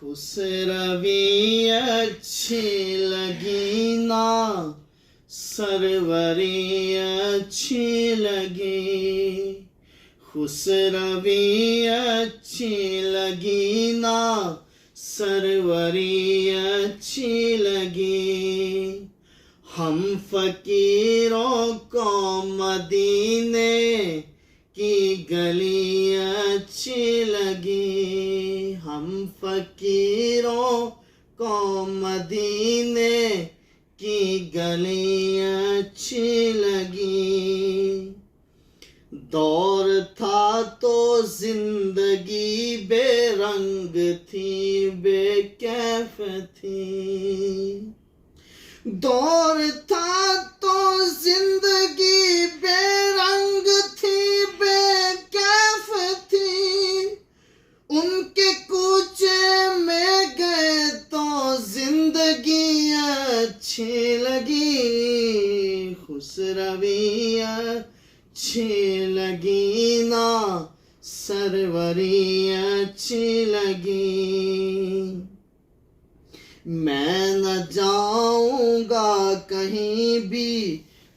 खुसरवी अच्छी लगी ना, सरवरी अच्छी लगी। खुसरवी अच्छी लगी ना, सरवरी अच्छी लगी। हम फकीरों को मदीने की गली अच्छी लगी। हम फकीरों को मदीने की गली अच्छी लगी। दौर था तो जिंदगी बेरंग थी, बेकैफ थी। दौर था तो जिंदगी बेरंग थी, बेकैफ थी। उनके कूचे में गए तो जिंदगी अच्छी लगी। खुसरवी अच्छी लगी ना, सरवरी अच्छी लगी। मैं न जाऊंगा कहीं भी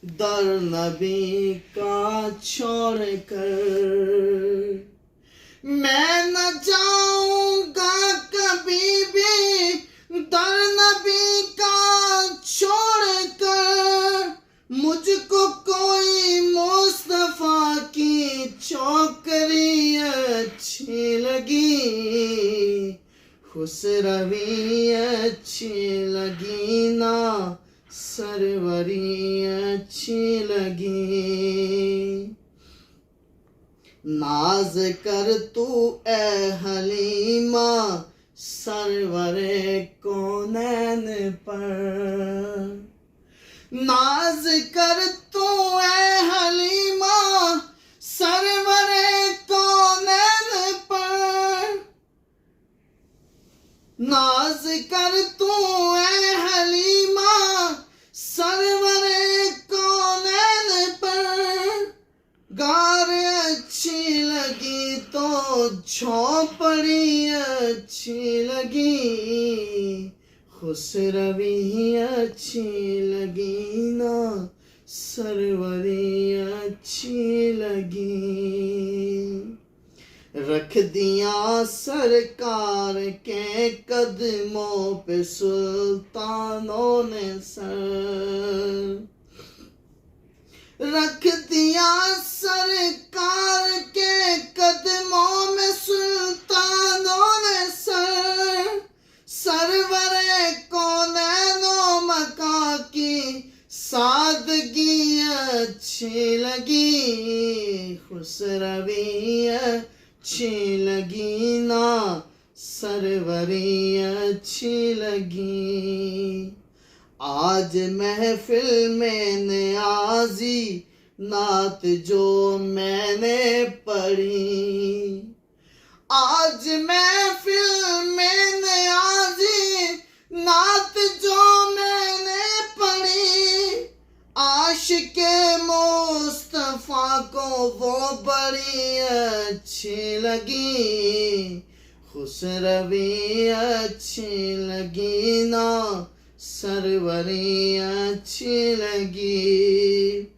दर नबी का छोड़कर। मैं न जाऊंगा कभी भी दर नबी का छोड़कर। मुझको कोई मुस्तफा की चौकरी अच्छी लगी। खुसरवी अच्छी लगी ना, सरवरी अच्छी लगी। नाज कर तू ए हलीमा, सरवरे कौनैन पर। नाज कर तू ए हलीमा, सरवरे कौनैन पर। नाज कर तू ए हलीमा, सरवरे कौनैन पर। गार अच्छी लगी तो झोपड़ी अच्छी लगी। खुसरवी अच्छी लगी ना, सरवरी अच्छी लगी। रख दिया सरकार के कदमों पे सुल्तानों ने सर। रख दिया सरकार के कदमों में सुल्तानों ने सर। सरवरे कौनैनो मका की सादगी अच्छी लगी। खुसरवी अच्छी लगी ना, सरवरी अच्छी लगी। आज महफिल में नियाज़ी नात जो मैंने पढ़ी। आज महफिल में नियाज़ी नात जो मैंने पढ़ी। आशिक़े मुस्तफ़ा को वो बड़ी अच्छी लगी। खुसरवी अच्छी लगी ना, सरवरी अच्छी लगी।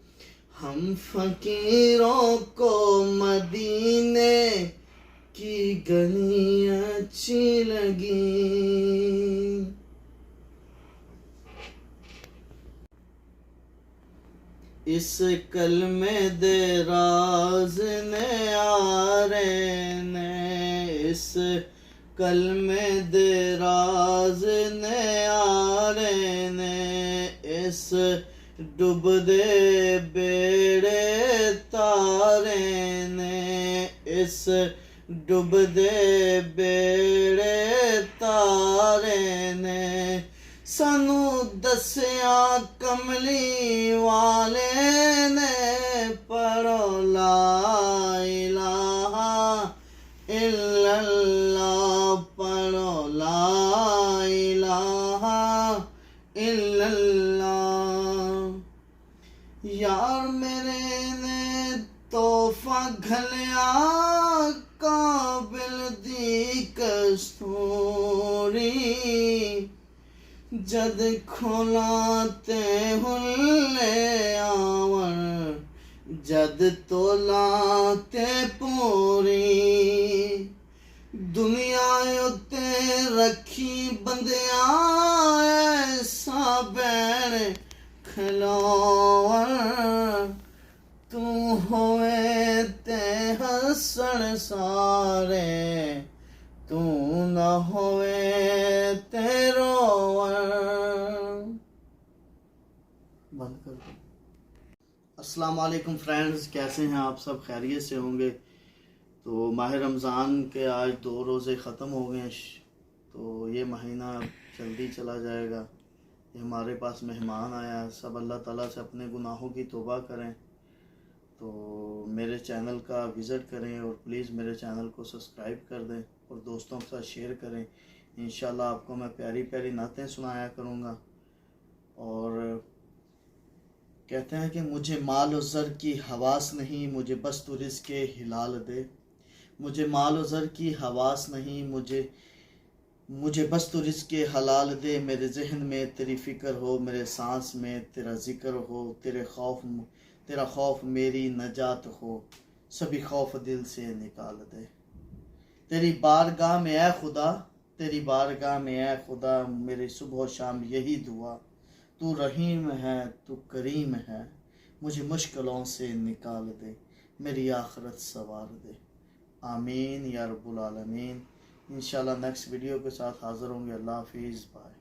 हम फकीरों को मदीने की गली अच्छी लगी। इस कलमे दे राज ने आरे ने, इस कलमे दे राज ने आरे ने। इस डुबदे बेड़े तारे ने, इस डुबदे बेड़े तारे ने। सानू दस्या कमली वाले ने, पढ़ो ला इलाहा इल्लल्लाह, पढ़ो ला इलाहा इल्लल्लाह। यार मेरे ने तोहफा घलिया, काबिल दी कस्तू पूरी जद खोलाते हुल्ले आवर जद तोलाते पूरी दुनिया उत्ते रखी बंदिया ऐसा बैण खलोवर तू होए ते हसन सारे तू न होए ते रोवन। बंद कर दो। अस्सलाम वालेकुम फ्रेंड्स, कैसे हैं आप सब? खैरियत से होंगे। तो माह रमज़ान के आज 2 रोज़े ख़त्म हो गए, तो ये महीना जल्दी चला जाएगा। ये हमारे पास मेहमान आया, सब अल्लाह ताला से अपने गुनाहों की तौबा करें। तो मेरे चैनल का विज़िट करें और प्लीज़ मेरे चैनल को सब्सक्राइब कर दें और दोस्तों के साथ शेयर करें। इंशाल्लाह आपको मैं प्यारी प्यारी नातें सुनाया करूँगा। और कहते हैं कि मुझे माल और ज़र की हवास नहीं, मुझे बस तू रिज़्क़ के हिलाल दे। मुझे माल और ज़र की हवास नहीं, मुझे बस तू रिज़्क़ के हलाल दे। मेरे जहन में तेरी फ़िक्र हो, मेरे सांस में तेरा ज़िक्र हो। तेरा खौफ मेरी नजात हो, सभी खौफ दिल से निकाल दे। तेरी बारगाह में ऐ खुदा, तेरी बारगाह में ऐ खुदा, मेरी सुबह शाम यही दुआ। तू रहीम है, तू करीम है, मुझे मुश्किलों से निकाल दे, मेरी आखिरत सवार दे। आमीन या रब्बुल आलमीन। इंशाल्लाह नेक्स्ट वीडियो के साथ हाज़िर होंगे। अल्लाह हाफिज़, बाय।